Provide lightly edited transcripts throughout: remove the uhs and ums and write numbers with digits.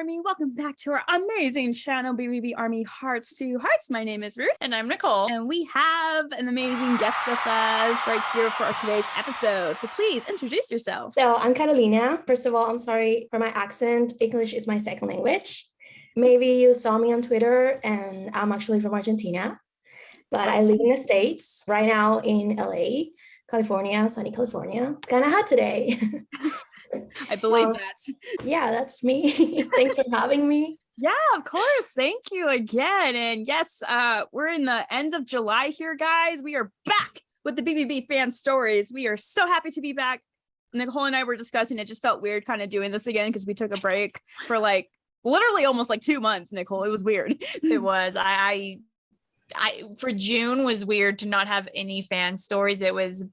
Army. Welcome back to our amazing channel, BVB Army Hearts to Hearts. My name is Ruth. And I'm Nicole. And we have an amazing guest with us right here for today's episode. So please introduce yourself. So I'm Catalina. First of all, I'm sorry for my accent. English is my second language. Maybe you saw me on Twitter, and I'm actually from Argentina, but I live in the States right now in LA, California, sunny California. Kind of hot today. I believe that. Yeah, that's me. Thanks for having me. Yeah, of course. Thank you again. And yes, we're in the end of July here, guys. We are back with the BVB Fan Stories. We are so happy to be back. Nicole and I were discussing, it just felt weird kind of doing this again because we took a break for like literally almost like 2 months, Nicole. It was weird. It was. I for June was weird to not have any fan stories. It was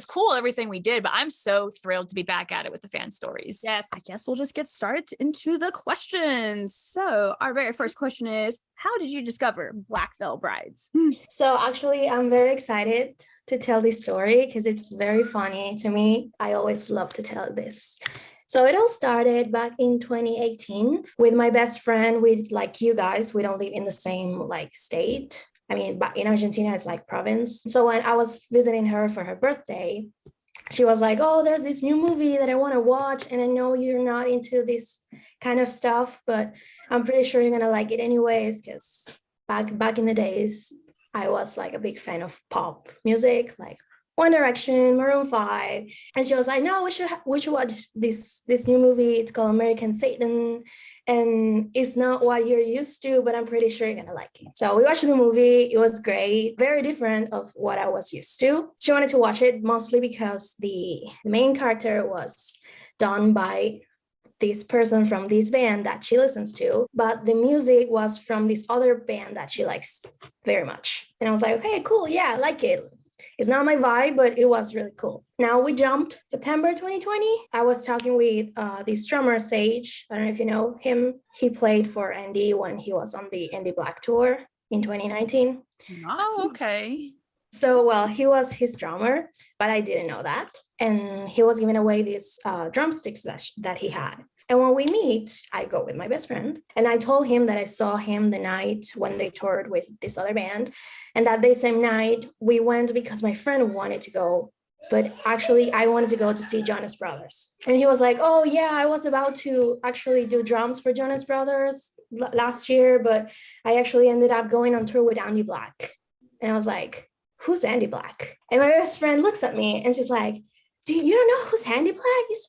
cool, everything we did, but I'm so thrilled to be back at it with the fan stories. Yes, I guess we'll just get started into the questions. So our very first question is, how did you discover Blackville Brides? So actually, I'm very excited to tell this story because it's very funny to me. I always love to tell this. So it all started back in 2018 with my best friend. We, like you guys, we don't live in the same state. I mean, but in Argentina, it's like province. So when I was visiting her for her birthday, she was like, oh, there's this new movie that I want to watch. And I know you're not into this kind of stuff, but I'm pretty sure you're going to like it anyways. Because back in the days, I was like a big fan of pop music, like One Direction, Maroon 5. And she was like, no, we should watch this new movie. It's called American Satan. And it's not what you're used to, but I'm pretty sure you're going to like it. So we watched the movie. It was great. Very different of what I was used to. She wanted to watch it mostly because the main character was done by this person from this band that she listens to, but the music was from this other band that she likes very much. And I was like, okay, cool. Yeah, I like it. It's not my vibe, but it was really cool. Now we jumped September 2020. I was talking with this drummer, Sage. I don't know if you know him. He played for Andy when he was on the Andy Black tour in 2019. Oh, okay. So, well, he was his drummer, but I didn't know that. And he was giving away these drumsticks that he had. And when we meet, I go with my best friend. And I told him that I saw him the night when they toured with this other band. And that same night, we went because my friend wanted to go. But actually, I wanted to go to see Jonas Brothers. And he was like, oh, yeah, I was about to actually do drums for Jonas Brothers last year. But I actually ended up going on tour with Andy Black. And I was like, who's Andy Black? And my best friend looks at me and she's like, you don't know who's Andy Black? He's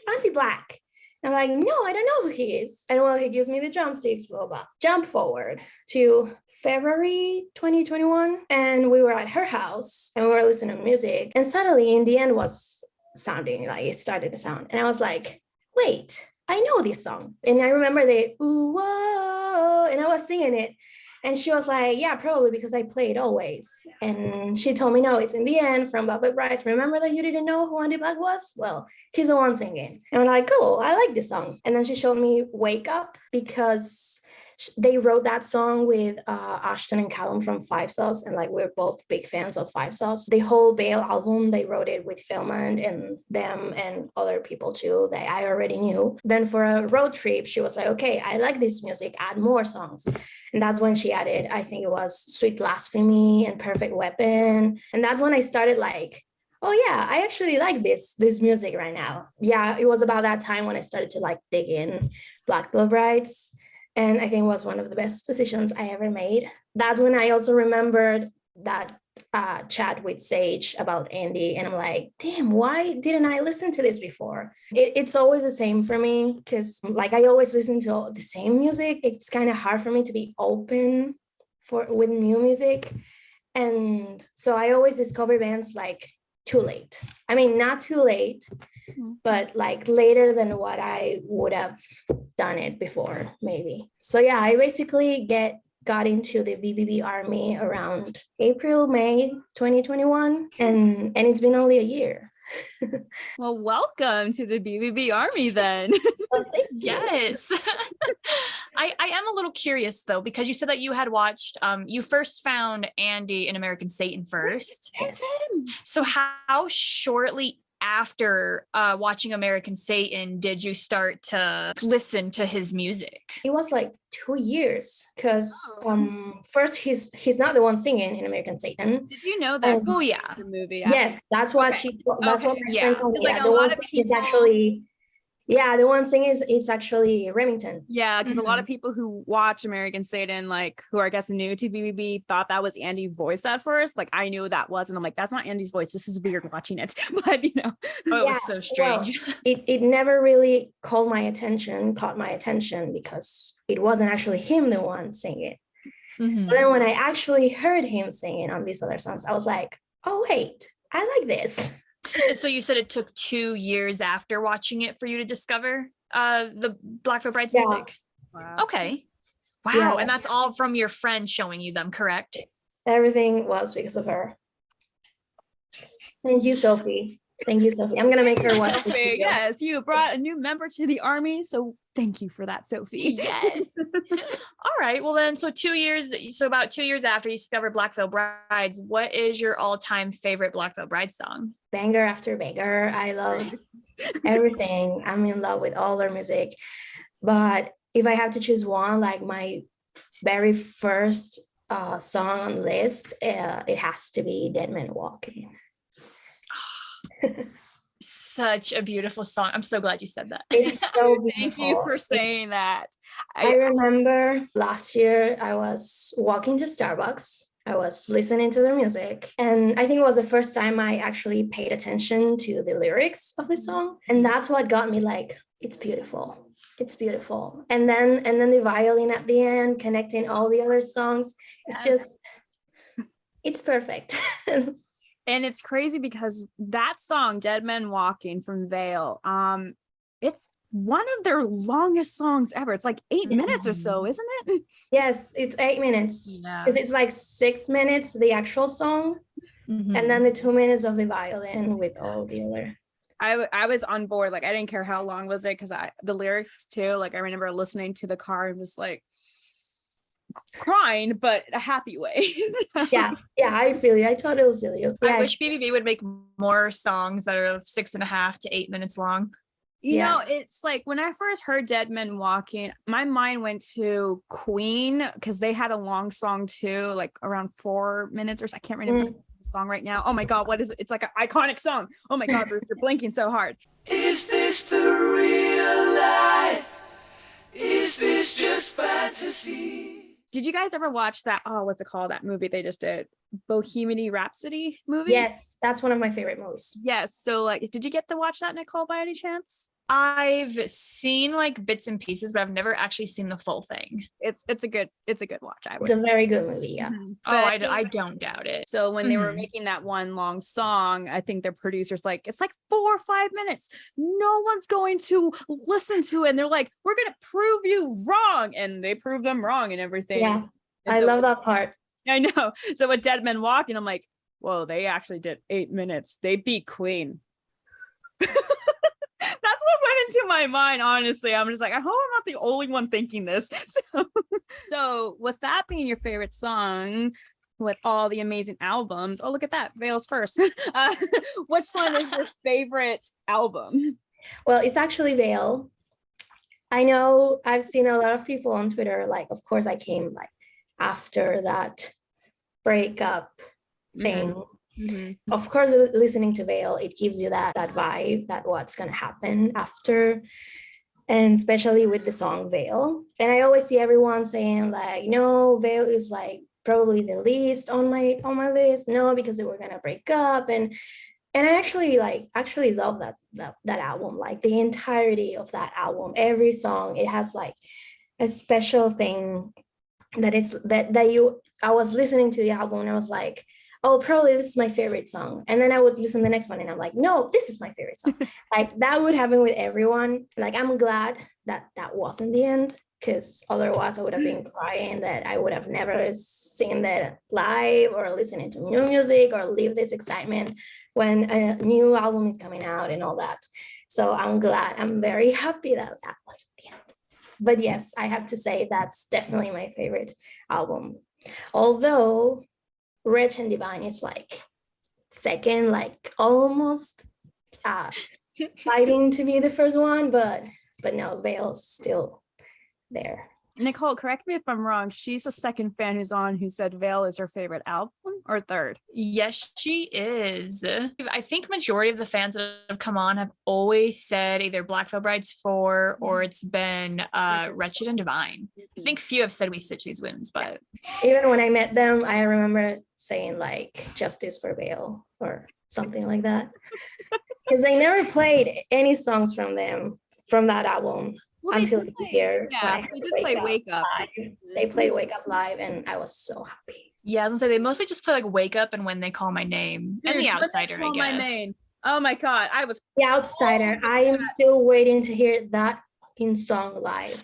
Andy Black. I'm like, no, I don't know who he is. And well, he gives me the drumsticks, blah, blah. Jump forward to February 2021. And we were at her house and we were listening to music. And suddenly in the end was sounding like it started to sound. And I was like, wait, I know this song. And I remember the ooh, whoa, and I was singing it. And she was like, yeah, probably because I play it always. And she told me, no, it's In the End from BVB Brides. Remember that you didn't know who Andy Black was? Well, he's the one singing. And I'm like, cool, I like this song. And then she showed me Wake Up because they wrote that song with Ashton and Callum from Five Sauce. And we're both big fans of Five Sauce. The whole Bale album, they wrote it with Philman and them and other people too that I already knew. Then for a road trip, she was like, okay, I like this music, add more songs. And that's when she added, I think it was Sweet Blasphemy and Perfect Weapon. And that's when I started oh yeah, I actually like this music right now. Yeah, it was about that time when I started to dig in Blackville Brides. And I think it was one of the best decisions I ever made. That's when I also remembered that chat with Sage about Andy. And I'm like, damn, why didn't I listen to this before? It's always the same for me because I always listen to the same music. It's kind of hard for me to be open with new music. And so I always discover bands too late. I mean, not too late, but later than what I would have done it before, maybe. So yeah, I basically got into the BVB Army around April, May 2021, and it's been only a year. Well, welcome to the BVB Army then. Well, thank you. Yes. I am a little curious though, because you said that you had watched, you first found Andy in American Satan first. Yes. So how shortly after watching American Satan did you start to listen to his music? It was like 2 years because first he's not the one singing in American Satan. Did you know that? Oh yeah. The movie. Yes, that's what that's what my friend told me. Like the one singing is actually the one singing is it's actually Remington. Yeah, because a lot of people who watch American Satan, like who are I guess new to BVB, thought that was Andy's voice at first. Like I knew that was, and I'm like, that's not Andy's voice. This is weird watching it, but it was so strange. Well, it never really caught my attention because it wasn't actually him the one singing. So then when I actually heard him singing on these other songs, I was like, oh wait, I like this. And so you said it took 2 years after watching it for you to discover the Blackville Bride's music. Wow. Okay. Wow. Yeah. And that's all from your friend showing you them, correct? Everything was because of her. Thank you, Sophie. I'm gonna make her watch. Yes, you brought a new member to the army, so thank you for that, Sophie. Yes. All right. Well then, so about 2 years after you discovered Blackville Brides, what is your all-time favorite Blackville Brides song? Banger after banger. I love everything. I'm in love with all their music. But if I have to choose one, like my very first song on the list, it has to be Dead Man Walking. Such a beautiful song. I'm so glad you said that. It's so beautiful. Thank you for saying that. I remember last year I was walking to Starbucks. I was listening to their music, and I think it was the first time I actually paid attention to the lyrics of the song, and that's what got me like, it's beautiful. It's beautiful. And then the violin at the end connecting all the other songs. It's just, it's perfect. And it's crazy because that song, Dead Men Walking from Vale, it's one of their longest songs ever. It's like 8 minutes or so, isn't it? Yes, it's 8 minutes. Yeah. Because it's like 6 minutes, the actual song, and then the 2 minutes of the violin with all the other. I was on board. Like, I didn't care how long was it, because the lyrics too, like I remember listening to the car and was like crying, but a happy way. yeah, I feel you. I totally feel you. I wish BVB would make more songs that are 6.5 to 8 minutes long. You know, it's like when I first heard Dead Men Walking, my mind went to Queen, because they had a long song too, like around 4 minutes or so. I can't remember the song right now. Oh my God, what is it? It's like an iconic song. Oh my God, Ruth, you're blinking so hard. Is this the real life? Is this just fantasy? Did you guys ever watch that? Oh, what's it called? That movie they just did, Bohemian Rhapsody movie? Yes, that's one of my favorite movies. Yes. So, like, did you get to watch that, Nicole, by any chance? I've seen like bits and pieces, but I've never actually seen the full thing. It's a good watch. It's a very good movie. Yeah. I don't doubt it. So when they were making that one long song, I think their producers like, it's like 4 or 5 minutes. No one's going to listen to it. And they're like, we're going to prove you wrong. And they prove them wrong and everything. Yeah. And I love that part. I know. So with Dead Men Walking, I'm like, whoa, they actually did 8 minutes. They beat Queen. That's what went into my mind, honestly. I'm just like, I hope I'm not the only one thinking this. So with that being your favorite song, with all the amazing albums, oh, look at that, Vale's first. Which one is your favorite album? Well, it's actually Vale. I know I've seen a lot of people on Twitter, like, of course I came like after that breakup thing. Of course, listening to Vale, it gives you that vibe, that what's gonna happen after, and especially with the song Vale. And I always see everyone saying like, no, Vale is like probably the least on my list. No, because they were gonna break up, and I actually love that album, like the entirety of that album. Every song, it has like a special thing I was listening to the album and I was like, oh, probably this is my favorite song. And then I would listen to the next one and I'm like, no, this is my favorite song. Like that would happen with everyone. Like, I'm glad that wasn't the end, because otherwise I would have been crying that I would have never seen that live or listening to new music or live this excitement when a new album is coming out and all that. So I'm very happy that wasn't the end. But yes, I have to say that's definitely my favorite album. Although Rich and Divine is like second, like almost fighting to be the first one, but no, Vale's still there. Nicole, correct me if I'm wrong. She's the second fan who's on who said Veil is her favorite album, or third? Yes, she is. I think majority of the fans that have come on have always said either Blackville Brides 4 or it's been Wretched and Divine. I think few have said We Stitch These Wounds, but Even when I met them, I remember saying like Justice for Vale or something like that. Because I never played any songs from them from that album. Well, Until this year. Yeah, they did play Wake Up. Live. They played Wake Up live and I was so happy. yeah, I was gonna say they mostly just play like Wake Up and When They Call My Name. Dude, and The When They Outsider, I Call My guess. Name. Oh my God, I was The Outsider. I am still waiting to hear that in song live.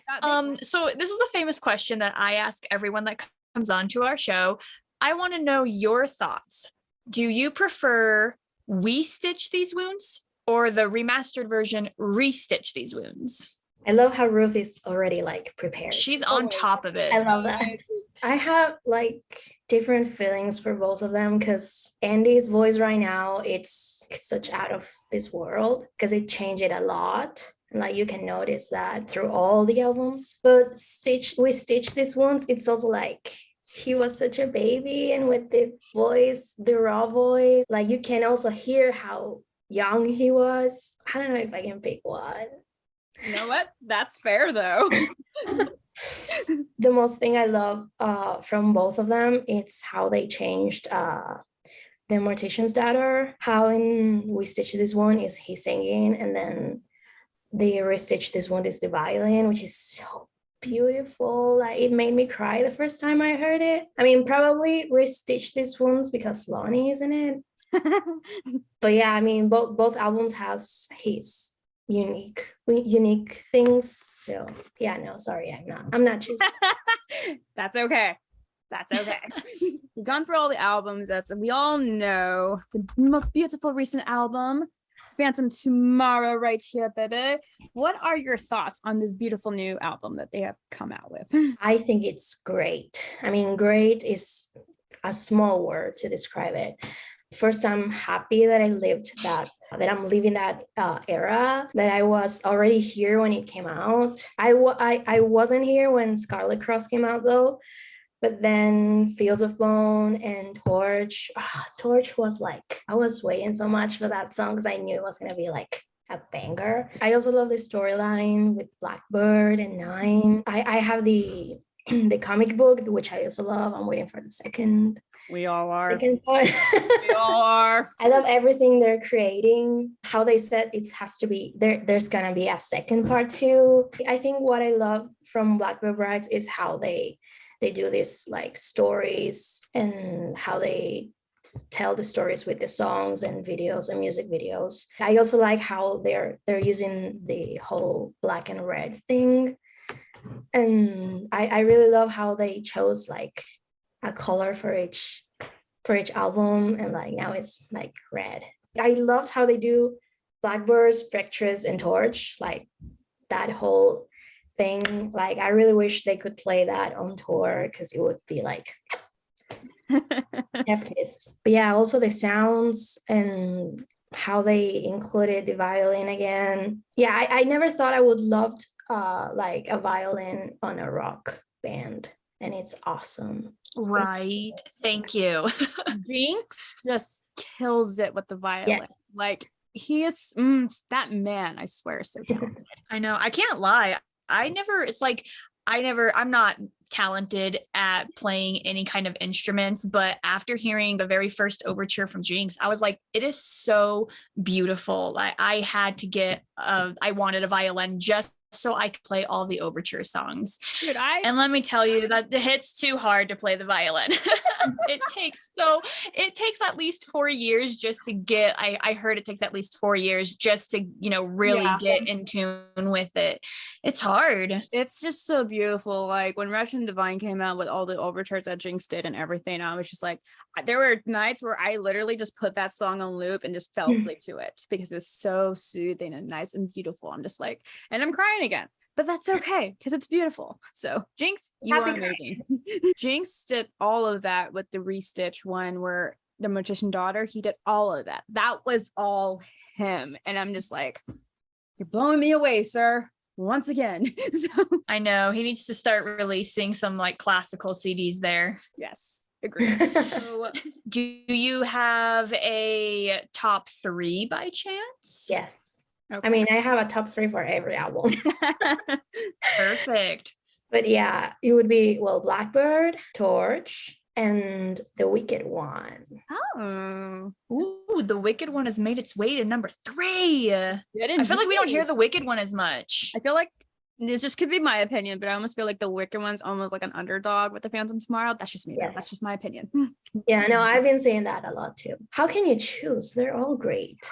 So this is a famous question that I ask everyone that comes on to our show. I want to know your thoughts. Do you prefer We Stitch These Wounds or the remastered version Restitch These Wounds? I love how Ruth is already like prepared. She's on top of it. I love that. I have like different feelings for both of them because Andy's voice right now, it's such out of this world because it changed it a lot. And like you can notice that through all the albums. But We Stitch These Ones, it's also like he was such a baby, and with the voice, the raw voice, like you can also hear how young he was. I don't know if I can pick one. You know what? That's fair though. The most thing I love from both of them, it's how they changed the Mortician's Daughter. How in We Stitch This One is he singing, and then the Restitch This One is the violin, which is so beautiful. Like it made me cry the first time I heard it. I mean, probably Restitch This One's because Lonnie is in it. But yeah, I mean, both albums has his unique things. So yeah, no, sorry, I'm not choosing. That's okay. We've gone through all the albums, as we all know. The most beautiful recent album, Phantom Tomorrow, right here, baby. What are your thoughts on this beautiful new album that they have come out with? I think it's great. I mean, great is a small word to describe it. First, I'm happy that I'm living that era, that I was already here when it came out. I wasn't here when Scarlet Cross came out though, but then Fields of Bone and Torch. Torch was like, I was waiting so much for that song because I knew it was going to be like a banger. I also love the storyline with Blackbird and Nine. I have the comic book, which I also love. I'm waiting for the second. We all are. Second part. We all are. I love everything they're creating. How they said it has to be there. There's gonna be a second part too. I think what I love from Blackbird Brides is how they do this like stories and how they tell the stories with the songs and videos and music videos. I also like how they're using the whole black and red thing. And I really love how they chose like a color for each album, and like now it's like red. I loved how they do Blackbird, Spectres, and Torch, like that whole thing. Like I really wish they could play that on tour because it would be like hefty. But yeah, also the sounds and how they included the violin again. Yeah, I never thought I would love like a violin on a rock band, and it's awesome. Right. Thank you. Jinx just kills it with the violin. Yes. Like he is that man, I swear, is so talented. I know. I can't lie. I'm not talented at playing any kind of instruments, but after hearing the very first overture from Jinx, I was like, it is so beautiful. I had to get I wanted a violin just so I could play all the overture songs. Dude, and let me tell you that it's too hard to play the violin. It takes at least 4 years just to get, I heard it takes at least 4 years just to, really get in tune with it. It's hard. It's just so beautiful. Like when Wretched and Divine came out with all the overtures that Jinx did and everything, I was just like, there were nights where I literally just put that song on loop and just fell asleep to it because it was so soothing and nice and beautiful. I'm just like, and I'm crying again, but that's okay because it's beautiful. So Jinx, you are amazing. Jinx did all of that with the Restitch one where the Mortician Daughter, he did all of that. That was all him. And I'm just like, you're blowing me away, sir. Once again. So I know he needs to start releasing some like classical CDs there. yes, agreed. So, do you have a top 3 by chance? Yes. okay. I mean, I have a top 3 for every album. Perfect. But yeah, it would be, well, Blackbird, Torch, and The Wicked One. Oh, Ooh, The Wicked One has made its way to number 3. I feel like we don't hear The Wicked One as much. I feel like this just could be my opinion, but I almost feel like the Wicked One's almost like an underdog with the Phantom Tomorrow. That's just me. Though. Yes. That's just my opinion. Yeah, no, I've been saying that a lot too. How can you choose? They're all great.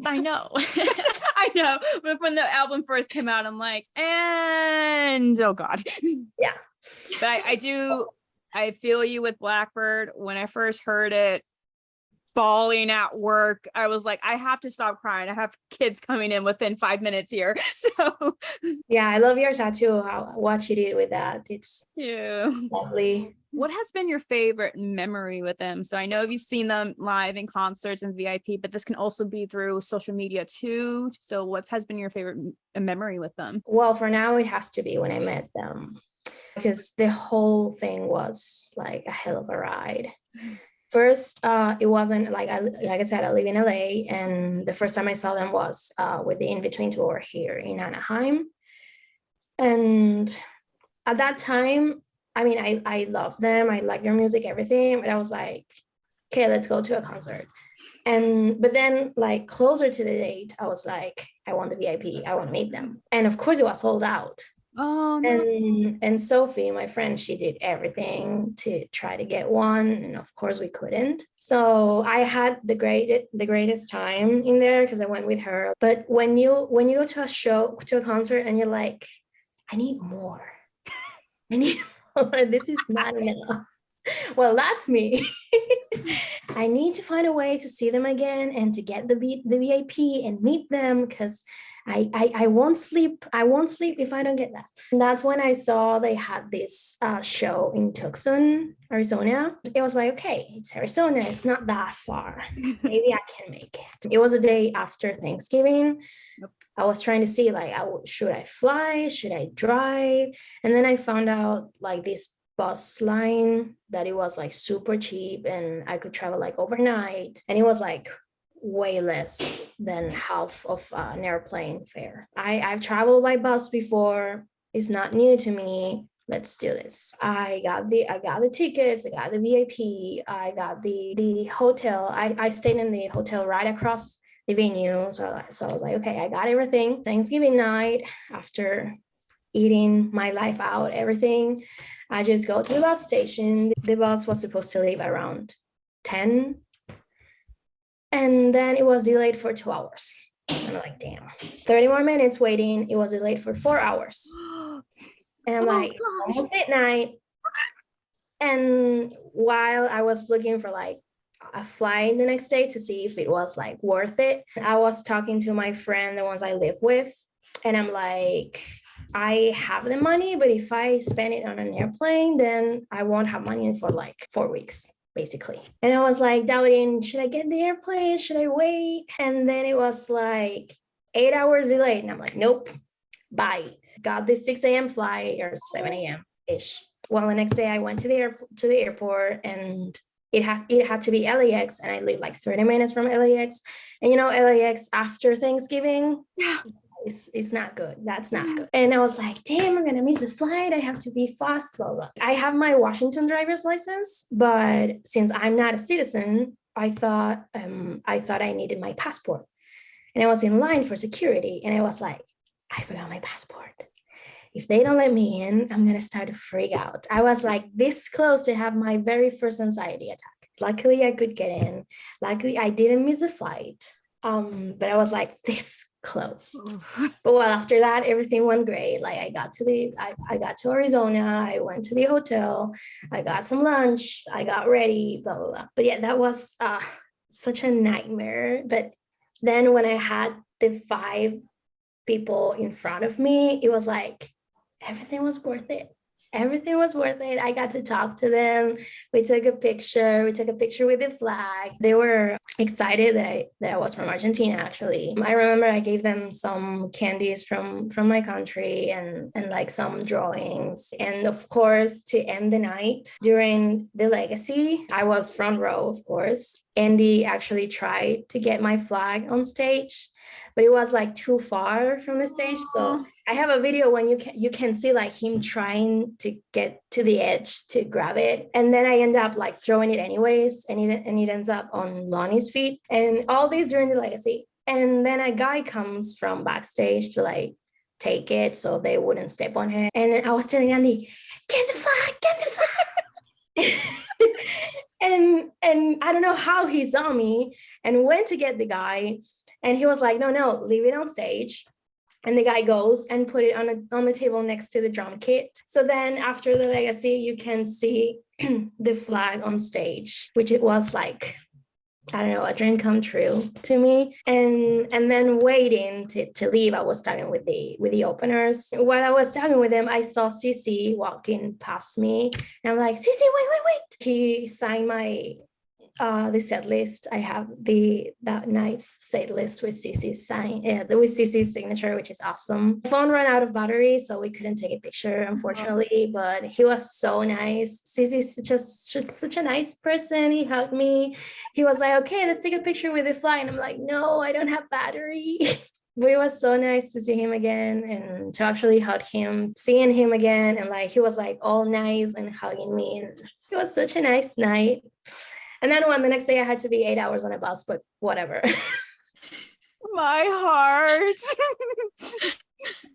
I know. I know, but when the album first came out, I'm like, and oh god. Yeah. But I feel you with Blackbird. When I first heard it, bawling at work, I was like, I have to stop crying. I have kids coming in within 5 minutes here. So Yeah, I love your tattoo. What you did with that. It's yeah. lovely. What has been your favorite memory with them? So I know you've seen them live in concerts and VIP, but this can also be through social media too. So what has been your favorite memory with them? Well, for now, it has to be when I met them, because the whole thing was like a hell of a ride. First, it wasn't like I said, I live in LA, and the first time I saw them was with the In Between tour here in Anaheim. And at that time, I mean, I love them. I like their music, everything. But I was like, okay, let's go to a concert. But then like closer to the date, I was like, I want the VIP. I want to meet them. And of course, it was sold out. Oh no. And Sophie, my friend, she did everything to try to get one, and of course we couldn't. So I had the greatest time in there because I went with her. But when you go to a concert, and you're like, I need more. I need more. This is not enough. Well, that's me. I need to find a way to see them again and to get the VIP and meet them, because I won't sleep. I won't sleep if I don't get that. And that's when I saw they had this show in Tucson, Arizona. It was like, okay, it's Arizona. It's not that far. Maybe I can make it. It was a day after Thanksgiving. Yep. I was trying to see like, should I fly? Should I drive? And then I found out like this bus line that it was like super cheap, and I could travel like overnight, and it was like way less than half of an airplane fare. I've traveled by bus before. It's not new to me. Let's do this. I got the tickets. I got the VIP. I got the hotel. I stayed in the hotel right across the venue. So I was like, okay, I got everything. Thanksgiving night, after eating my life out, everything, I just go to the bus station. The bus was supposed to leave around 10. And then it was delayed for 2 hours. I'm like, damn, 30 more minutes waiting. It was delayed for 4 hours. And I'm like, almost midnight. And while I was looking for like a flight the next day to see if it was like worth it, I was talking to my friend, the ones I live with. And I'm like, I have the money, but if I spend it on an airplane, then I won't have money for like 4 weeks, basically. And I was like doubting, should I get the airplane? Should I wait? And then it was like 8 hours delayed. And I'm like, nope, bye. Got this 6 a.m. flight, or 7 a.m.-ish. Well, the next day I went to the airport, and it had to be LAX, and I live like 30 minutes from LAX. And you know, LAX after Thanksgiving, it's not good. That's not good. And I was like, damn, I'm gonna miss the flight. I have to be fast, blah, blah. I have my Washington driver's license, but since I'm not a citizen, I thought I needed my passport. And I was in line for security, and I was like, I forgot my passport. If they don't let me in, I'm gonna start to freak out. I was like this close to have my very first anxiety attack. Luckily, I could get in. Luckily, I didn't miss a flight. But I was like this close. But well, after that, everything went great. Like I got to Arizona. I went to the hotel. I got some lunch. I got ready. Blah blah blah. But yeah, that was such a nightmare. But then when I had the 5 people in front of me, it was like everything was worth it. Everything was worth it. I got to talk to them. We took a picture. We took a picture with the flag. They were excited that I was from Argentina, actually. I remember I gave them some candies from my country and like some drawings. And of course, to end the night during the legacy, I was front row, of course. Andy actually tried to get my flag on stage, but it was like too far from the stage. So I have a video when you can see like him trying to get to the edge to grab it. And then I end up like throwing it anyways, and it ends up on Lonnie's feet. And all this during the legacy. And then a guy comes from backstage to like take it so they wouldn't step on him. And I was telling Andy, get the flag, get the flag. and I don't know how he saw me and went to get the guy. And he was like, no, leave it on stage. And the guy goes and put it on the table next to the drum kit. So then after the legacy, you can see the flag on stage, which it was like, I don't know, a dream come true to me. And then waiting to leave, I was talking with the openers. While I was talking with them, I saw Cici walking past me. And I'm like, Cici, wait. He signed my the set list. I have that night's set list with Cici's with Cici's signature, which is awesome. Phone ran out of battery, so we couldn't take a picture, unfortunately. But he was so nice. Cici's such a nice person. He hugged me. He was like, "Okay, let's take a picture with the fly," and I'm like, "No, I don't have battery." But it was so nice to see him again and to actually hug him, seeing him again, and like he was like all nice and hugging me, and it was such a nice night. And then the next day I had to be 8 hours on a bus, but whatever. My heart.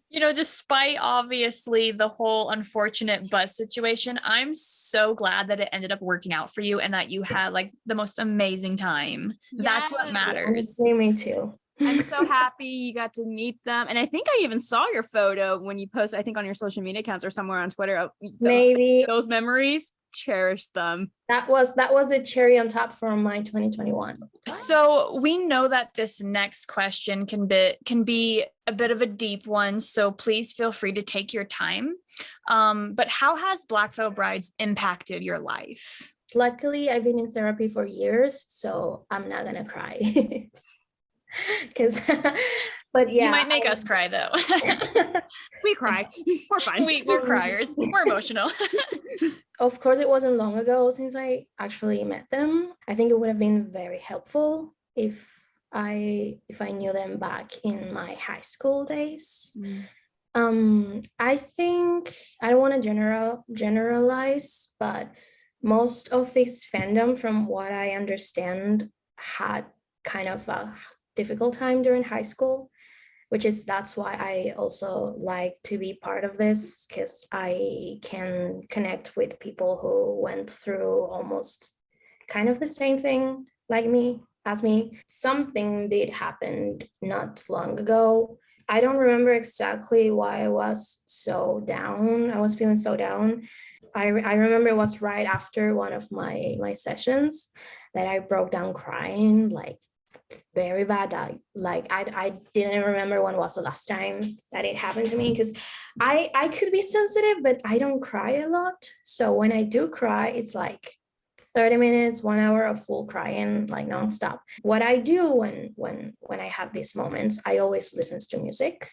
Despite obviously the whole unfortunate bus situation, I'm so glad that it ended up working out for you and that you had like the most amazing time. That's what matters. Me too. I'm so happy you got to meet them. And I think I even saw your photo when you posted, I think on your social media accounts or somewhere on Twitter. Maybe those memories. Cherish them. That was the cherry on top for my 2021. So we know that this next question can be a bit of a deep one, so please feel free to take your time. But how has Blackville Brides impacted your life? Luckily, I've been in therapy for years, so I'm not gonna cry. But yeah, you might make us cry though. We cry. We're fine. We're criers. We're emotional. Of course, it wasn't long ago since I actually met them. I think it would have been very helpful if I knew them back in my high school days. I think I don't want to generalize, but most of this fandom, from what I understand, had kind of a difficult time during high school, that's why I also like to be part of this, because I can connect with people who went through almost kind of the same thing as me. Something did happen not long ago. I don't remember exactly why I was so down. I was feeling so down. I remember it was right after one of my sessions that I broke down crying, like very bad. I didn't remember when was the last time that it happened to me, because I could be sensitive, but I don't cry a lot. So when I do cry, it's like 30 minutes, 1 hour of full crying, like nonstop. What I do when I have these moments, I always listen to music,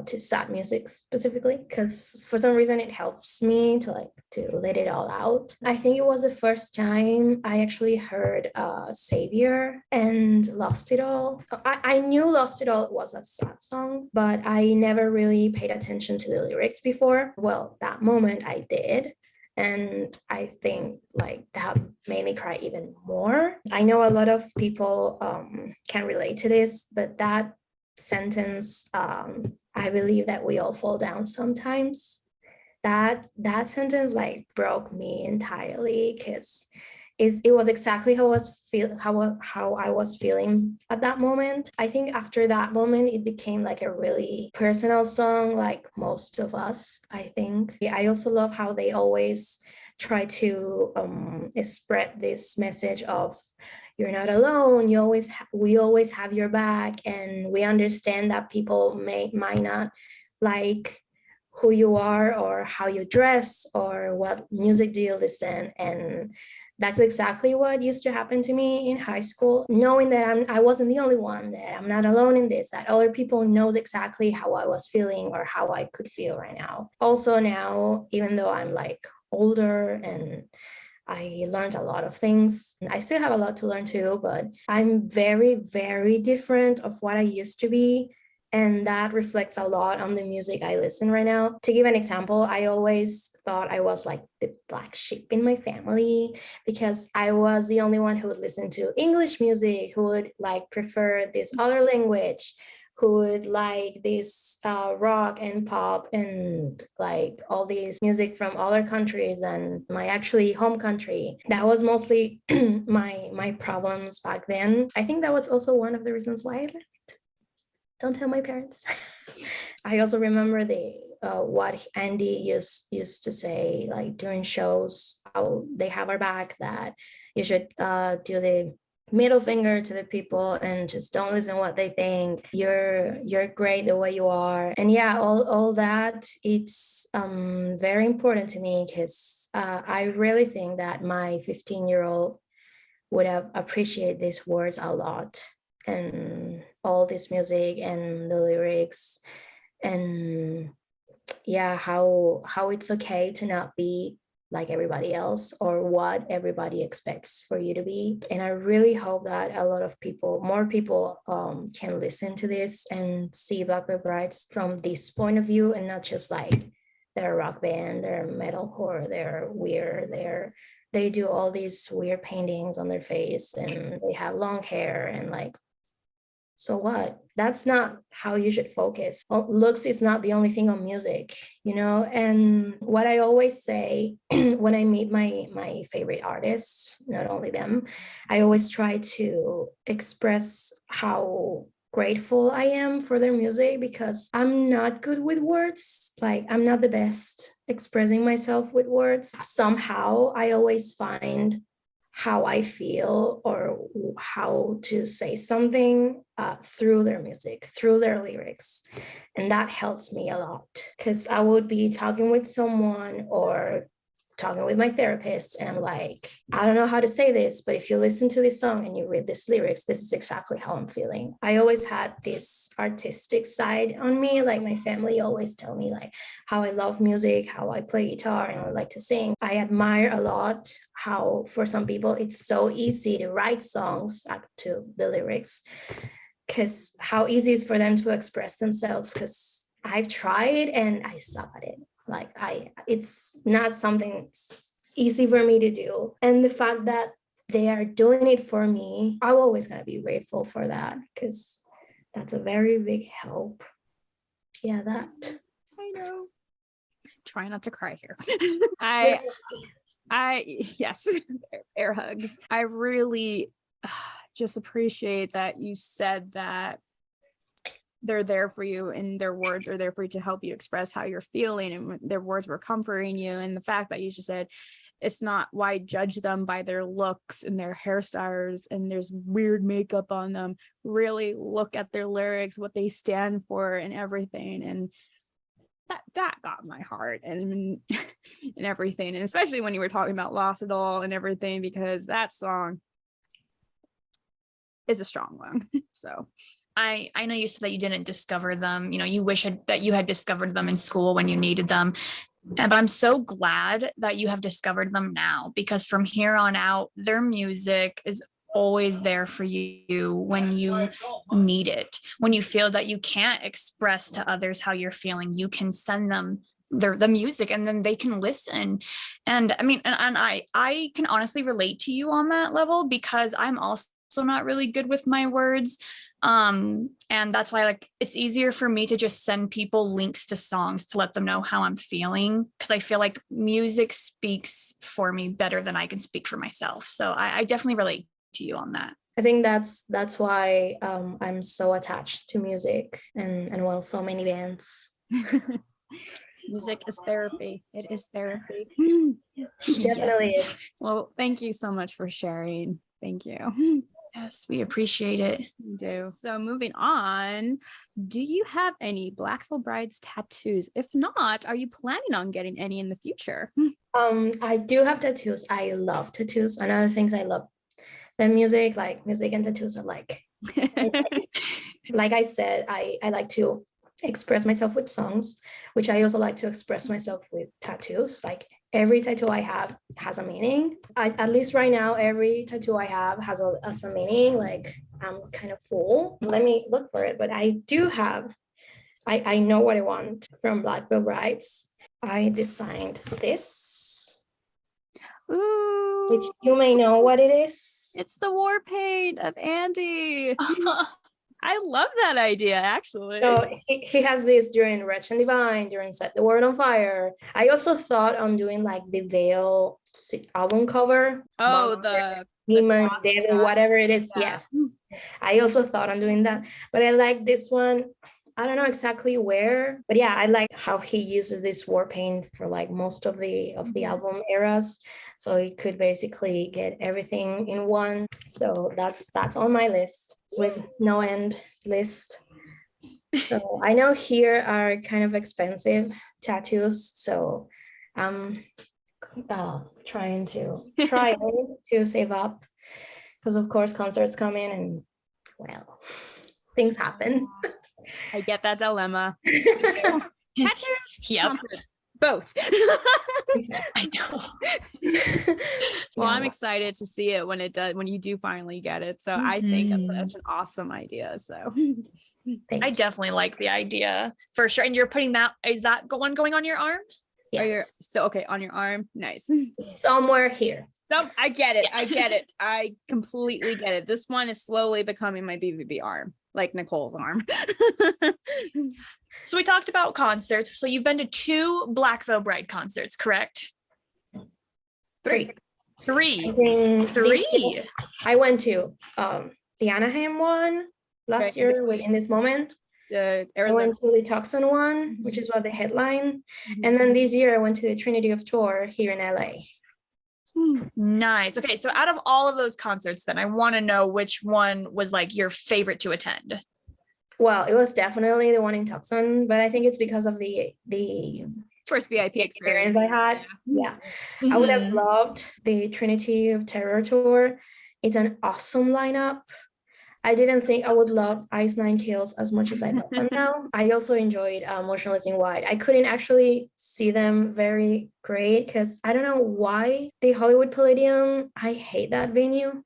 to sad music specifically, because for some reason it helps me to let it all out. I think it was the first time I actually heard Savior and Lost It All. I knew Lost It All was a sad song, but I never really paid attention to the lyrics before. Well, that moment I did. And I think like that made me cry even more. I know a lot of people can relate to this, but that sentence, I believe that we all fall down sometimes. That sentence like broke me entirely, because it was exactly how I was feeling at that moment. I think after that moment, it became like a really personal song, like most of us, I think. I also love how they always try to spread this message of you're not alone. We always have your back, and we understand that people might not like who you are or how you dress or what music do you listen. And that's exactly what used to happen to me in high school, knowing that I wasn't the only one, that I'm not alone in this, that other people knows exactly how I was feeling or how I could feel right now. Also now, even though I'm like older and I learned a lot of things, I still have a lot to learn too, but I'm very, very different of what I used to be. And that reflects a lot on the music I listen right now. To give an example, I always thought I was like the black sheep in my family because I was the only one who would listen to English music, who would like prefer this other language, who would like this rock and pop and like all these music from other countries than my actually home country. That was mostly my problems back then. I think that was also one of the reasons why I left. Don't tell my parents. I also remember what Andy used to say, like during shows, how they have our back, that you should do the middle finger to the people and just don't listen what they think. You're great the way you are. And yeah, all that, it's very important to me because I really think that my 15-year-old would have appreciated these words a lot, and all this music and the lyrics, and yeah, how it's okay to not be like everybody else or what everybody expects for you to be. And I really hope that a lot of people, more people can listen to this and see Blackville Brides from this point of view, and not just like they're a rock band, they're metalcore, they're weird, they do all these weird paintings on their face and they have long hair, and like, so what? That's not how you should focus. Looks is not the only thing on music, you know? And what I always say when I meet my favorite artists, not only them, I always try to express how grateful I am for their music, because I'm not good with words. Like, I'm not the best expressing myself with words. Somehow I always find how I feel or how to say something through their music, through their lyrics. And that helps me a lot, because I would be talking with someone or talking with my therapist, and I'm like, I don't know how to say this, but if you listen to this song and you read these lyrics, this is exactly how I'm feeling. I always had this artistic side on me. Like, my family always tell me like how I love music, how I play guitar, and I like to sing. I admire a lot how for some people it's so easy to write songs up to the lyrics, because how easy it's for them to express themselves, because I've tried and I suck at it. Like, it's not something easy for me to do. And the fact that they are doing it for me, I'm always going to be grateful for that, because that's a very big help. Yeah, that. I know. Try not to cry here. Yes, air hugs. I really just appreciate that you said that they're there for you, and their words are there for you to help you express how you're feeling, and their words were comforting you. And the fact that you just said it's not, why judge them by their looks and their hairstyles and there's weird makeup on them. Really look at their lyrics, what they stand for, and everything. And that got my heart and and everything. And especially when you were talking about Lost It All and everything, because that song is a strong one. So I know you said that you didn't discover them. You know, you wish that you had discovered them in school when you needed them. But I'm so glad that you have discovered them now, because from here on out, their music is always there for you when you need it. When you feel that you can't express to others how you're feeling, you can send them the music, and then they can listen. And I mean, and I can honestly relate to you on that level, because I'm also not really good with my words. And that's why, like, it's easier for me to just send people links to songs to let them know how I'm feeling, because I feel like music speaks for me better than I can speak for myself. So I definitely relate to you on that. I think that's why I'm so attached to music and well, so many bands. Music is therapy. It is therapy. Definitely is. Well, thank you so much for sharing. Thank you. Yes, we appreciate it. We do. So moving on, do you have any Blackville Brides tattoos? If not, are you planning on getting any in the future? I do have tattoos. I love tattoos. Another things I love. The music, like music and tattoos are like I said, I like to express myself with songs, which I also like to express myself with tattoos. Like every tattoo I have has a meaning. At least right now, every tattoo I have has a meaning. Like I'm kind of full. Let me look for it. But I do have, I know what I want from Blackville Brides. I designed this, Ooh, which you may know what it is. it's the war paint of Andy. I love that idea, actually. So he has this during Wretch and Divine, during Set the World on Fire. I also thought on doing like the Veil album cover. Oh, the Demon, cross, Devil, yeah. whatever it is. Yeah. Yes. I also thought on doing that, but I like this one. I don't know exactly where, but yeah, I like how he uses this war paint for like most of the album eras. So he could basically get everything in one. So that's on my list with no end list. So I know here are kind of expensive tattoos. So I'm trying to save up because of course concerts come in and well, things happen. I get that dilemma. Tattoos, Yep. concerts, both. I know. Well, Yeah. I'm excited to see it when you do finally get it. So I think it's such an awesome idea. So I definitely like the idea for sure. And you're putting is that one going on your arm? Yes. So okay, on your arm. Nice. Somewhere here. I get it. I get it. I completely get it. This one is slowly becoming my BVB arm, like Nicole's arm. So we talked about concerts. So you've been to 2 Blackville Bride concerts, correct? 3. Three. I think Three. I went to the Anaheim one last Okay, year in this moment. I Arizona. went to the Tucson one, which is what the headline. And then this year I went to the Trinity of Tour here in LA. Nice. Okay, so out of all of those concerts, then I want to know which one was like your favorite to attend. Well, it was definitely the one in Tucson, but I think it's because of the First VIP experience I had. Yeah. I would have loved the Trinity of Terror tour. It's an awesome lineup. I didn't think I would love Ice Nine Kills as much as I love them now. I also enjoyed Motionless in White. I couldn't actually see them very great because I don't know why the Hollywood Palladium. I hate that venue.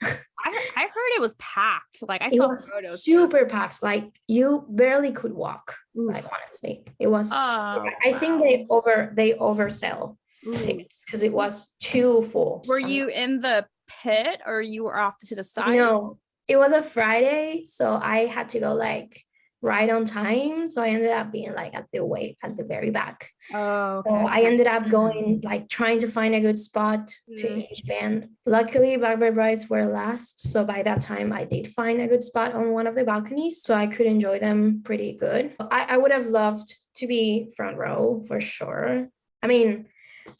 I heard it was packed. Like I It saw was photos. super packed. Like you barely could walk. Like honestly, it was. I think they oversell tickets because it was too full. Were you in the pit or you were off to the side? No, it was a Friday, so I had to go like right on time. So I ended up being like at the very back. Oh, okay. So I ended up going like trying to find a good spot to each band. Luckily, Blackberry Brides were last, so by that time I did find a good spot on one of the balconies, so I could enjoy them pretty good. I would have loved to be front row for sure. I mean,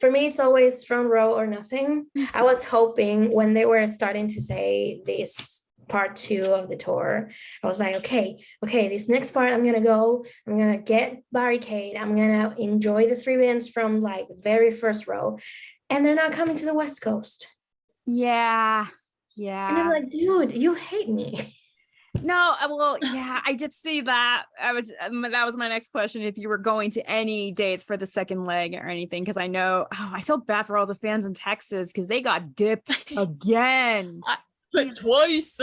for me, it's always front row or nothing. I was hoping when they were starting to say this part 2 of the tour, I was like, okay, this next part I'm gonna get barricade, I'm gonna enjoy the 3 bands from like very first row, and they're not coming to the West Coast. Yeah. And I'm like, dude, you hate me. No, well, yeah, I did see that. That was my next question. If you were going to any dates for the second leg or anything, because I know, I feel bad for all the fans in Texas because they got dipped again. Like twice.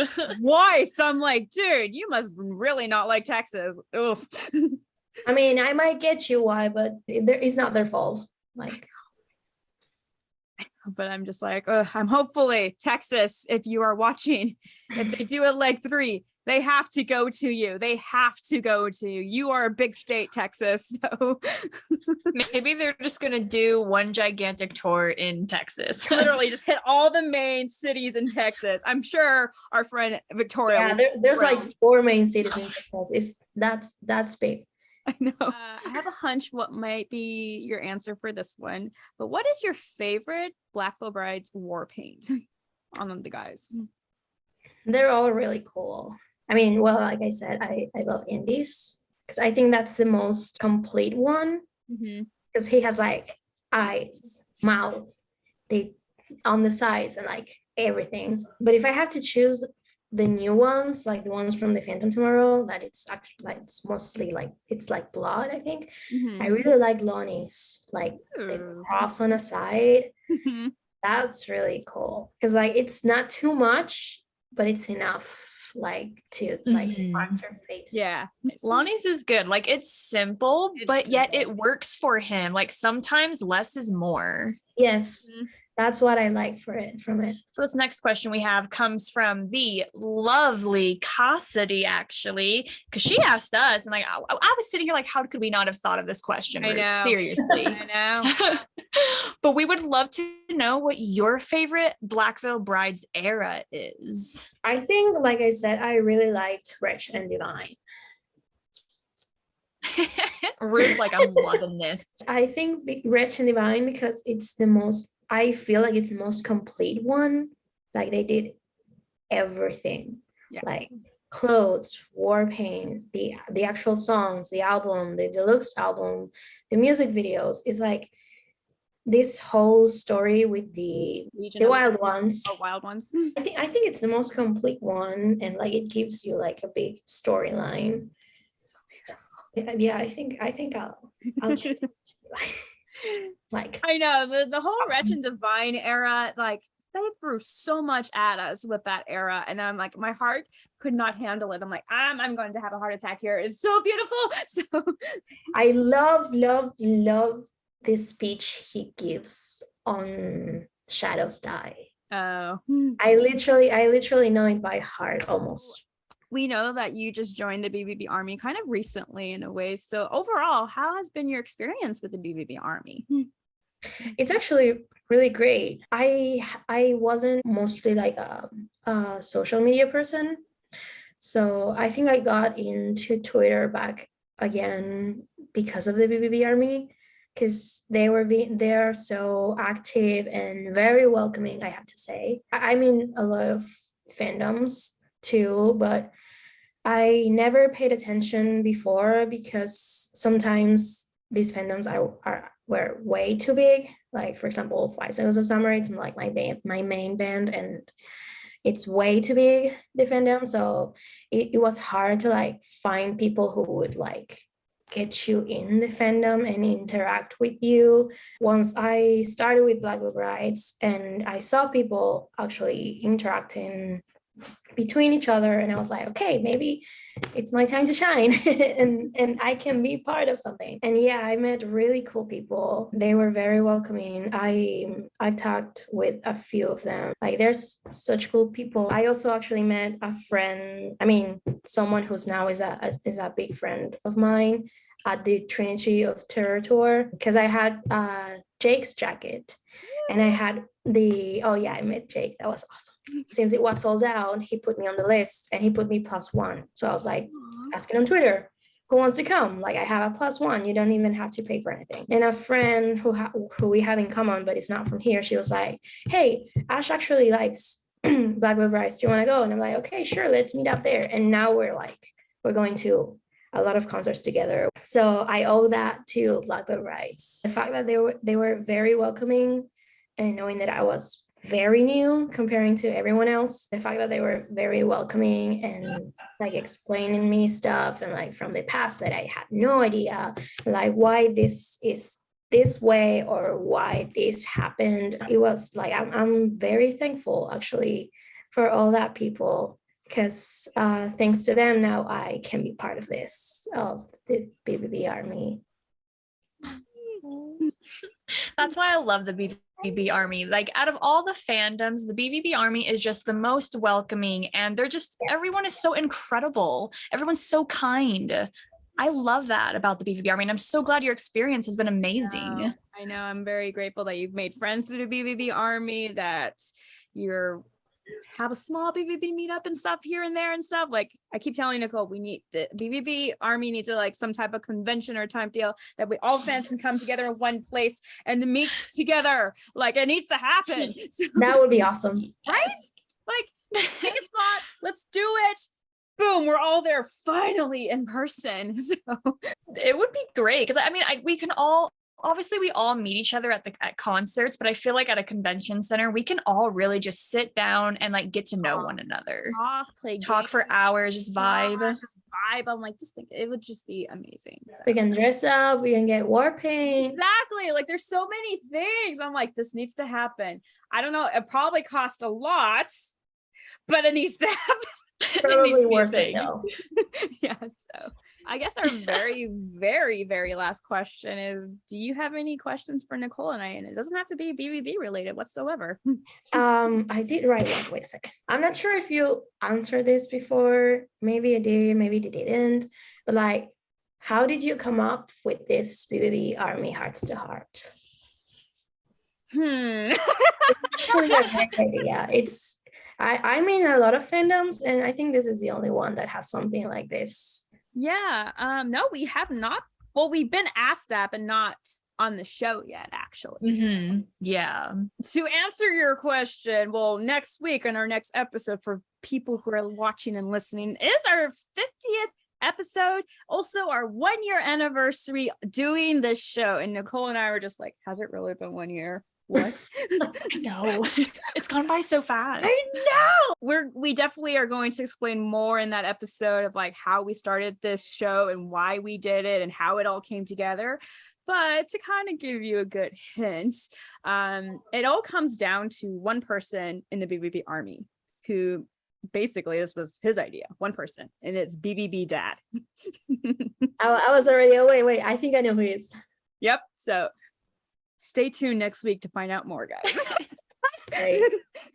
I'm like, dude, you must really not like Texas. Oof. I mean, I might get you why, but it's not their fault. Like, but I'm just like, I'm hopefully Texas, if you are watching, if they do a leg 3, they have to go to you. They have to go to you. You are a big state, Texas. So maybe they're just going to do one gigantic tour in Texas. Literally just hit all the main cities in Texas. I'm sure our friend Victoria. Yeah, there's like 4 main cities in Texas. That's big. I know. I have a hunch what might be your answer for this one, but what is your favorite Blackville Brides war paint on the guys? They're all really cool. I mean, well, like I said, I love indies because I think that's the most complete one because he has like eyes, mouth, they on the sides and like everything. But if I have to choose the new ones, like the ones from the Phantom Tomorrow, that it's actually like it's mostly like it's like blood, I think. I really like Lonnie's, like the cross on the side. That's really cool because like it's not too much, but it's enough like to like mark your face. Yeah. Lonnie's is good. Like it's simple, but yet it works for him. Like sometimes less is more. Yes. That's what I like from it. So this next question we have comes from the lovely Cassidy, actually, because she asked us, and like I was sitting here like, how could we not have thought of this question? I know. Seriously. I know. But we would love to know what your favorite Blackville Brides era is. I think, like I said, I really liked Rich and Divine. Rue's like, I'm loving this. I think Rich and Divine because it's the most, I feel like it's the most complete one. Like they did everything. Yeah. Like clothes, war paint, the actual songs, the album, the deluxe album, the music videos. It's like this whole story with the Wild Ones. Oh, Wild Ones. I think it's the most complete one, and like it gives you like a big storyline. So beautiful. Yeah, I think I'll choose like I know the whole Wretch and Divine era, like they threw so much at us with that era, and I'm like, my heart could not handle it. I'm like, I'm going to have a heart attack here. It's so beautiful. So I love this speech he gives on Shadows Die. Oh, I literally know it by heart almost. We know that you just joined the BVB Army kind of recently in a way. So overall, how has been your experience with the BVB Army? It's actually really great. I wasn't mostly like a social media person. So I think I got into Twitter back again because of the BVB Army, because they are so active and very welcoming, I have to say. I'm in a lot of fandoms too, but I never paid attention before because sometimes these fandoms were way too big. Like for example, 5 Seconds of Summer, it's like my main band, and it's way too big, the fandom. So it was hard to like find people who would like get you in the fandom and interact with you. Once I started with Blackville Brides and I saw people actually interacting between each other, and I was like, okay, maybe it's my time to shine and I can be part of something. And yeah, I met really cool people. They were very welcoming. I talked with a few of them. Like there's such cool people. I also actually met a friend, someone who's now is a big friend of mine at the Trinity of Terror tour, because I had Jake's jacket. And I had I met Jake. That was awesome. Since it was sold out, he put me on the list and he put me +1. So I was like, asking on Twitter, who wants to come? Like I have a +1. You don't even have to pay for anything. And a friend who we have in common, but it's not from here, she was like, hey, Ash actually likes Blackville Brides. Do you want to go? And I'm like, okay, sure, let's meet up there. And now we're going to a lot of concerts together. So I owe that to Blackville Brides. The fact that they were very welcoming, and knowing that I was very new comparing to everyone else, the fact that they were very welcoming and like explaining me stuff and like from the past that I had no idea, like why this is this way or why this happened. It was like, I'm very thankful actually for all that people, because thanks to them, now I can be part of the BVB Army. That's why I love the BVB Army. Like out of all the fandoms, the BVB Army is just the most welcoming, and they're just, everyone is so incredible. Everyone's so kind. I love that about the BVB Army, and I'm so glad your experience has been amazing. I know. I'm very grateful that you've made friends through the BVB Army, that you're have a small BVB meetup and stuff here and there and stuff. Like I keep telling Nicole, we need the BVB Army needs like some type of convention or time deal that we all fans can come together in one place and meet together. Like it needs to happen. So, that would be awesome, right? Like Pick a spot. Let's do it. Boom, we're all there finally in person. So It would be great because I mean, we can all obviously we all meet each other at concerts, but I feel like at a convention center we can all really just sit down and like get to know one another, talk for hours, just vibe. I'm like, just think it would just be amazing. So. We can dress up, we can get war paint. Exactly. Like there's so many things. I'm like, this needs to happen. I don't know. It probably cost a lot, but it needs to happen. Probably worth it though. Yeah. So I guess our very, very, very last question is, do you have any questions for Nicole and I? And it doesn't have to be BVB related whatsoever. I did write one. Wait a second. I'm not sure if you answered this before. Maybe I did, maybe you didn't. But like, how did you come up with this BVB Army Hearts to Heart? It's actually a great idea. I'm in a lot of fandoms, and I think this is the only one that has something like this. Yeah. No, we have not. Well, we've been asked that, but not on the show yet, actually. Mm-hmm. Yeah. To answer your question, well, next week on our next episode for people who are watching and listening is our 50th episode. Also, our 1 year anniversary doing this show. And Nicole and I were just like, has it really been 1 year? What? No, it's gone by so fast. I know. We definitely are going to explain more in that episode of like how we started this show and why we did it and how it all came together. But to kind of give you a good hint, it all comes down to one person in the BVB Army who basically this was his idea. One person, and it's BVB Dad. I was already. Oh wait. I think I know who he is. Yep. So. Stay tuned next week to find out more, guys.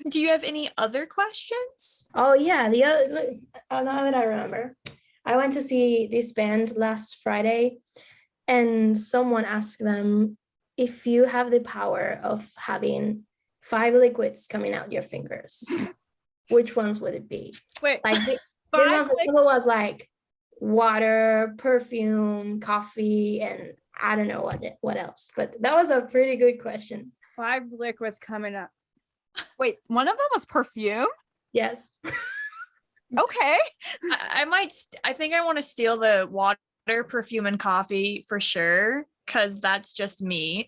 Do you have any other questions? Oh yeah, now that I remember, I went to see this band last Friday, and someone asked them, if you have the power of having 5 liquids coming out your fingers, which ones would it be? Wait, like this one was like water, perfume, coffee, and I don't know what else, but that was a pretty good question. 5 liquids coming up. Wait, one of them was perfume? Yes. Okay. I think I want to steal the water, perfume, and coffee for sure, because that's just me.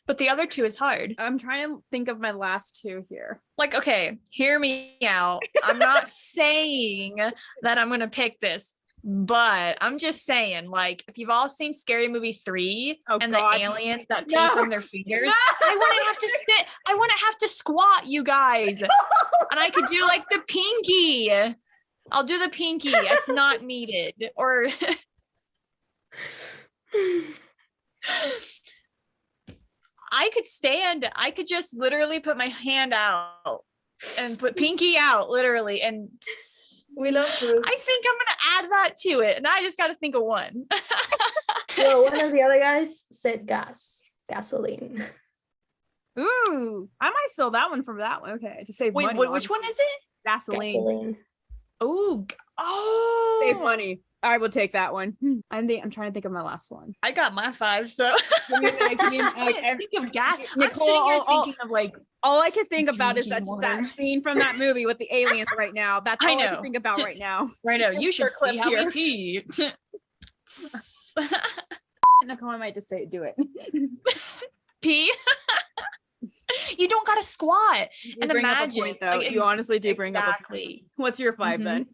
But the other 2 is hard. I'm trying to think of my last 2 here. Like, okay, hear me out. I'm not saying that I'm going to pick this. But I'm just saying, like, if you've all seen Scary Movie 3 and the aliens that pee from their fingers, I wouldn't have to squat, you guys. And I could do like the pinky. I'll do the pinky. It's not needed. Or I could just literally put my hand out and put pinky out, literally, and we love fruit. I think I'm gonna add that to it, and I just got to think of one. Well, one of the other guys said gasoline. Ooh, I might steal that one from that one. Okay, to save money. Wait, which one is it? Gasoline. Oh, Save money. I will take that one. I'm trying to think of my last one. I got my 5, so I think of gas. Nicole, I'm sitting here thinking of like all I can think about is that scene from that movie with the aliens right now. That's all I can think about right now. Right now, you should see how we pee. Nicole, I might just say do it. Pee? You don't gotta squat. And imagine point, though. Like, you honestly do bring up a point. What's your 5 then?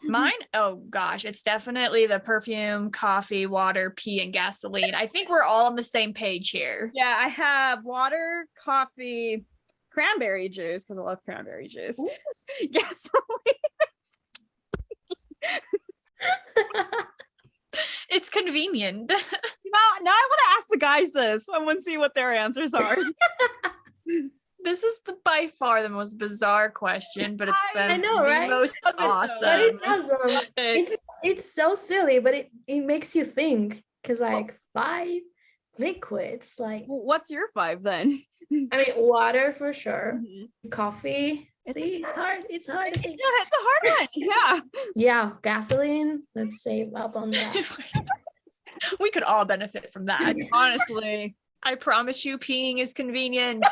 Mine? Oh gosh, it's definitely the perfume, coffee, water, pee, and gasoline. I think we're all on the same page here. Yeah, I have water, coffee, cranberry juice because I love cranberry juice. Gasoline. It's convenient. Now I want to ask the guys this. I want to see what their answers are. This is by far the most bizarre question, but it's been right? most awesome. But it's awesome. It's so silly, but it makes you think, because like 5 liquids, like. Well, what's your 5 then? I mean, water for sure. Coffee. See, it's hard. It's a hard one. Yeah. Yeah, gasoline. Let's save up on that. We could all benefit from that. Honestly. I promise you, peeing is convenient.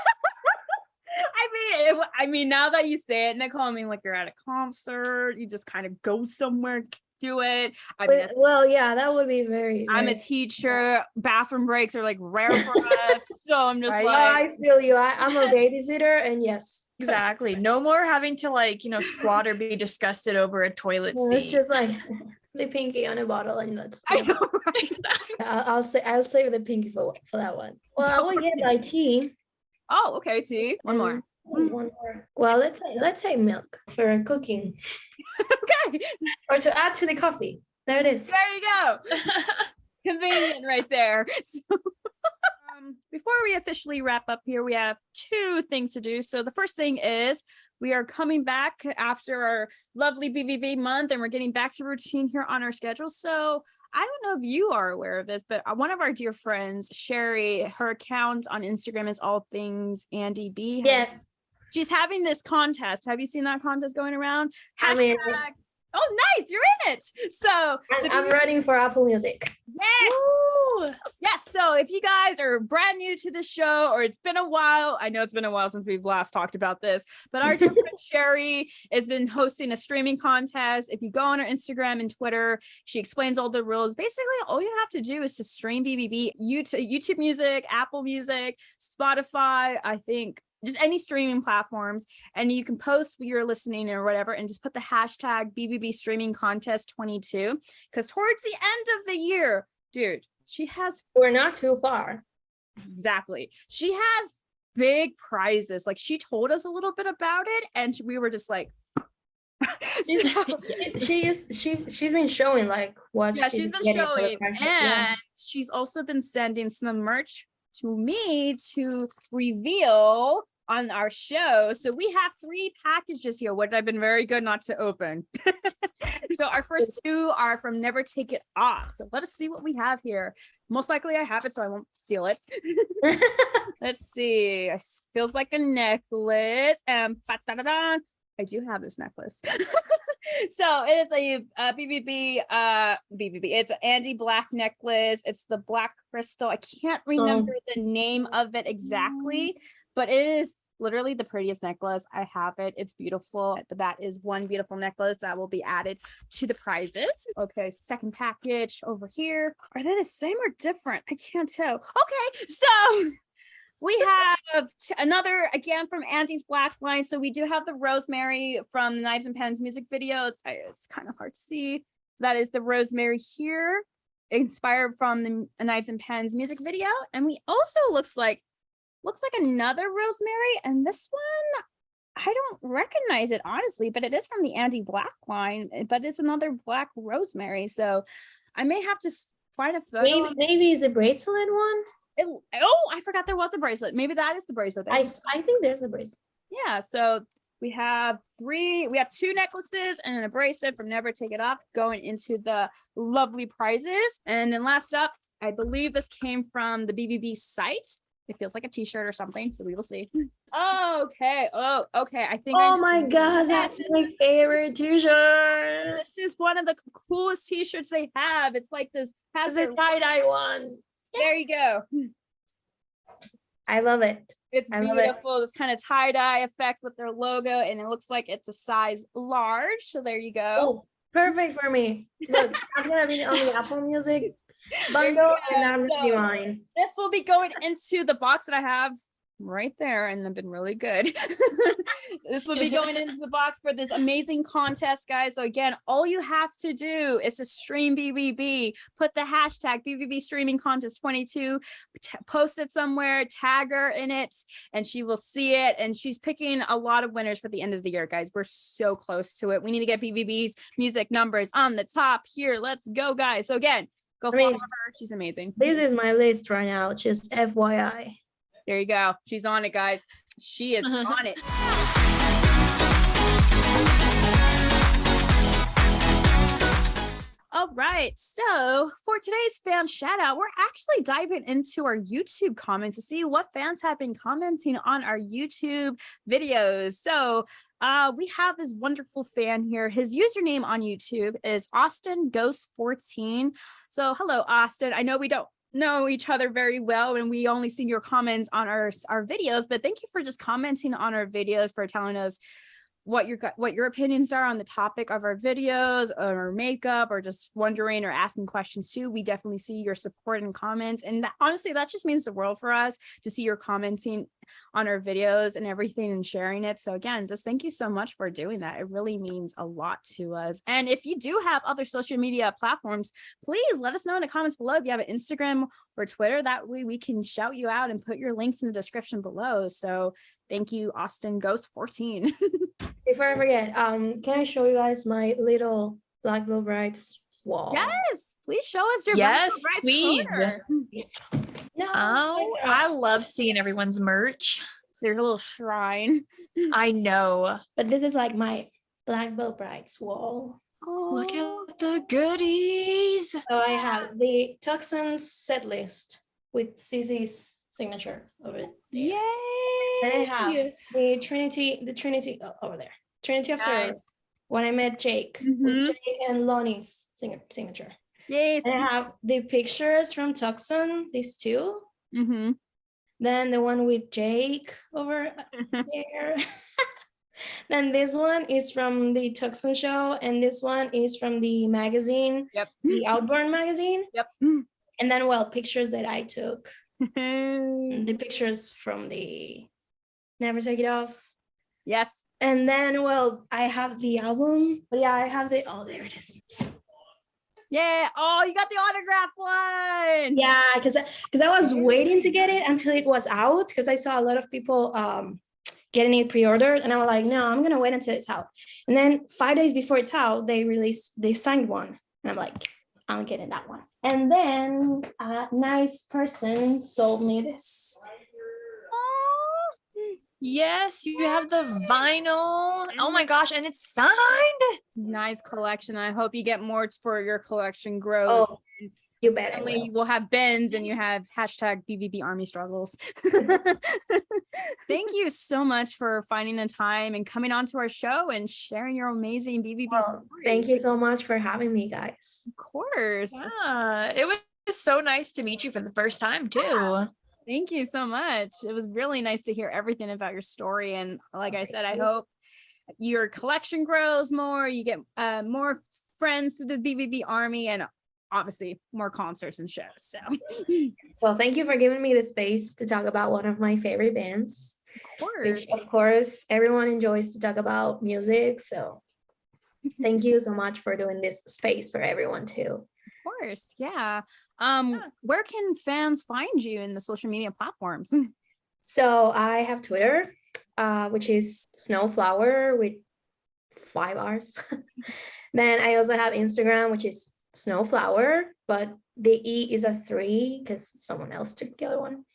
I mean, I mean, now that you say it, Nicole, I mean, like you're at a concert, you just kind of go somewhere, do it. I mean, Well, yeah, that would be very. I'm a very teacher. Bathroom breaks are like rare for us. So I'm just right. like, I feel you. I'm a babysitter, and yes, Exactly. No more having to like, squat or be disgusted over a toilet seat. it's just like the pinky on a bottle, and that's. I know, right? I'll save the pinky for that one. Well, I will get my tea. Oh, okay, tea. One more. One more. Well, let's say milk for cooking Okay. or to add to the coffee. There it is. There you go. Convenient right there. So, before we officially wrap up here, we have two things to do. So the first thing is we are coming back after our lovely BVB month, and we're getting back to routine here on our schedule. So I don't know if you are aware of this, but one of our dear friends, Sherry, her account on Instagram is all things Andy B. Yes. She's having this contest. Have you seen that contest going around? I mean, Oh, nice. You're in it. So I'm running for Apple Music. yes. Woo! Yes. So if you guys are brand new to the show, or it's been a while, I know it's been a while since we've last talked about this, but our dear friend Sherry has been hosting a streaming contest. If you go on her Instagram and Twitter, she explains all the rules. Basically, all you have to do is to stream BVB, YouTube Music, Apple Music, Spotify, I think, just any streaming platforms, and you can post what you're listening or whatever, and just put the hashtag BVB Streaming Contest 22, because towards the end of the year, dude, We're not too far. exactly, she has big prizes. Like, she told us a little bit about it, and we were just like, She's been showing like what she's been getting for the showing, prizes, and she's also been sending some merch to me to reveal on our show. So we have 3 packages here, which I've been very good not to open. So our first 2 are from Never Take It Off. So let us see what we have here. Most likely I have it, so I won't steal it. Let's see. It feels like a necklace. I do have this necklace. So it is a BVB. It's an Andy Black necklace. It's the black crystal. I can't remember the name of it exactly, but it is literally the prettiest necklace. I have it. It's beautiful. But that is one beautiful necklace that will be added to the prizes. Okay, second package over here. Are they the same or different? I can't tell. Okay, so we have another, again, from Andy's Black line. So we do have the Rosemary from the Knives and Pens music video. It's kind of hard to see. That is the Rosemary here, inspired from the Knives and Pens music video. And we also looks like another Rosemary. And this one, I don't recognize it, honestly, but it is from the Andy Black line, but it's another Black Rosemary. So I may have to find a photo. Maybe it's a bracelet one. I forgot there was a bracelet. Maybe that is the bracelet. I think there's a bracelet. Yeah, so we have 2 necklaces and a bracelet from Never Take It Off going into the lovely prizes. And then last up, I believe this came from the BVB site. It feels like a t-shirt or something, so we will see. Okay. I think My god, that's my favorite t-shirt. This is one of the coolest t-shirts they have. It's like this has a tie-dye one. There you go. I love it. It's beautiful. This kind of tie-dye effect with their logo, and it looks like it's a size large. So there you go. Oh, perfect for me. Look, I'm gonna be on the Apple Music bundle, and I'm gonna be mine. This will be going into the box that I have right there, and they've been really good. This will be going into the box for this amazing contest, guys. So again, all you have to do is to stream BVB, put the hashtag BVB Streaming Contest 22, post it somewhere, tag her in it, and she will see it. And she's picking a lot of winners for the end of the year, guys. We're so close to it. We need to get BVB's music numbers on the top here. Let's go, guys. So again, go follow her. She's amazing. This is my list right now, just FYI. There you go. She's on it, guys. She is on it. All right. So for today's fan shout out, we're actually diving into our YouTube comments to see what fans have been commenting on our YouTube videos. So we have this wonderful fan here. His username on YouTube is Austin Ghost 14. So hello, Austin. I know we don't know each other very well, and we only see your comments on our videos, but thank you for just commenting on our videos, for telling us what your opinions are on the topic of our videos or makeup, or just wondering or asking questions too. We definitely see your support and comments, and honestly, that just means the world for us to see your commenting on our videos and everything and sharing it. So again, just thank you so much for doing that. It really means a lot to us. And if you do have other social media platforms, please let us know in the comments below. If you have an Instagram or Twitter, that way we can shout you out and put your links in the description below. So thank you, Austin Ghost 14. Before I forget, can I show you guys my little Blackville Brides wall? Yes, please show us your Yes, Blackville Brides please. corner. No. Oh, I love seeing everyone's merch. There's a little shrine. I know. But this is like my Blackville Brides wall. Oh, Look at the goodies. So I have the Tucson's set list with CC's signature over there. yay! Then I have the Trinity over there. Trinity of Service. Nice. When I met Jake, Mhm. with Jake and Lonnie's signature. Yes. And I have the pictures from Tucson, these two. Mm-hmm. Then the one with Jake over there. Then this one is from the Tucson show, and this one is from the magazine, Yep. the Outborn magazine. Yep. And then, well, pictures that I took. The pictures from the Never Take It Off. Yes. And then, well, I have the album. But yeah, I have the, oh, there it is. Yeah. Oh, you got the autograph one. Yeah, because I was waiting to get it until it was out, because I saw a lot of people getting it pre-ordered, and I was like, no, I'm gonna wait until it's out. And then 5 days before it's out, they signed one, and I'm like, I'm getting that one. And then a nice person sold me this. Yes, you have the vinyl. Oh my gosh, and it's signed. Nice collection. I hope you get more for your collection grows. Oh, you bet. I Suddenly will. you will have bins, and you have hashtag BVB Army struggles. Thank you so much for finding the time and coming on to our show and sharing your amazing BVB Well, stories. thank you so much for having me, guys. Of course. Yeah, it was so nice to meet you for the first time too. Yeah. Thank you so much. It was really nice to hear everything about your story. And like I said, I hope your collection grows more, you get more friends through the BVB Army, and obviously more concerts and shows. So Well, thank you for giving me the space to talk about one of my favorite bands, of course. which of course everyone enjoys to talk about music. So thank you so much for doing this space for everyone too. Of course. Yeah. Where can fans find you in the social media platforms? So I have Twitter, which is Snowflower with 5 R's. Then I also have Instagram, which is Snowflower, but the E is a 3 because someone else took the other one.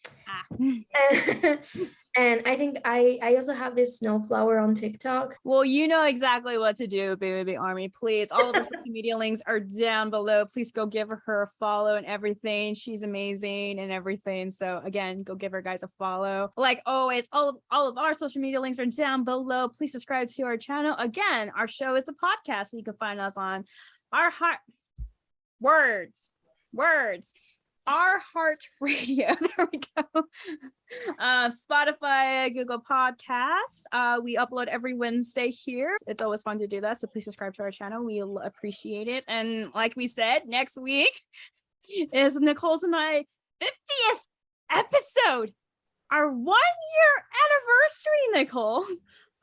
And I think I also have this Snowflower on TikTok. Well, you know exactly what to do, BVB Army. Please, all of our social media links are down below. Please go give her a follow and everything. She's amazing and everything. So again, go give her guys a follow. Like always, all of our social media links are down below. Please subscribe to our channel. Again, our show is the podcast, so you can find us on our IHeartRadio. There we go. Spotify, Google Podcast. We upload every Wednesday here. It's always fun to do that. So please subscribe to our channel. We'll appreciate it. And like we said, next week is Nicole's and my 50th episode. Our 1-year anniversary, Nicole.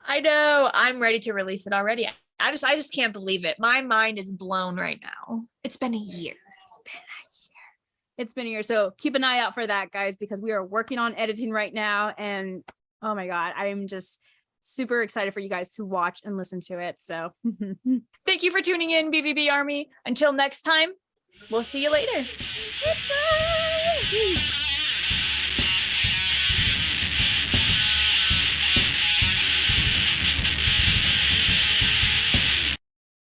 I know. I'm ready to release it already. I just can't believe it. My mind is blown right now. It's been a year. It's been a year. So keep an eye out for that, guys, because we are working on editing right now. And oh my God, I'm just super excited for you guys to watch and listen to it. So Thank you for tuning in, BVB Army. Until next time, we'll see you later.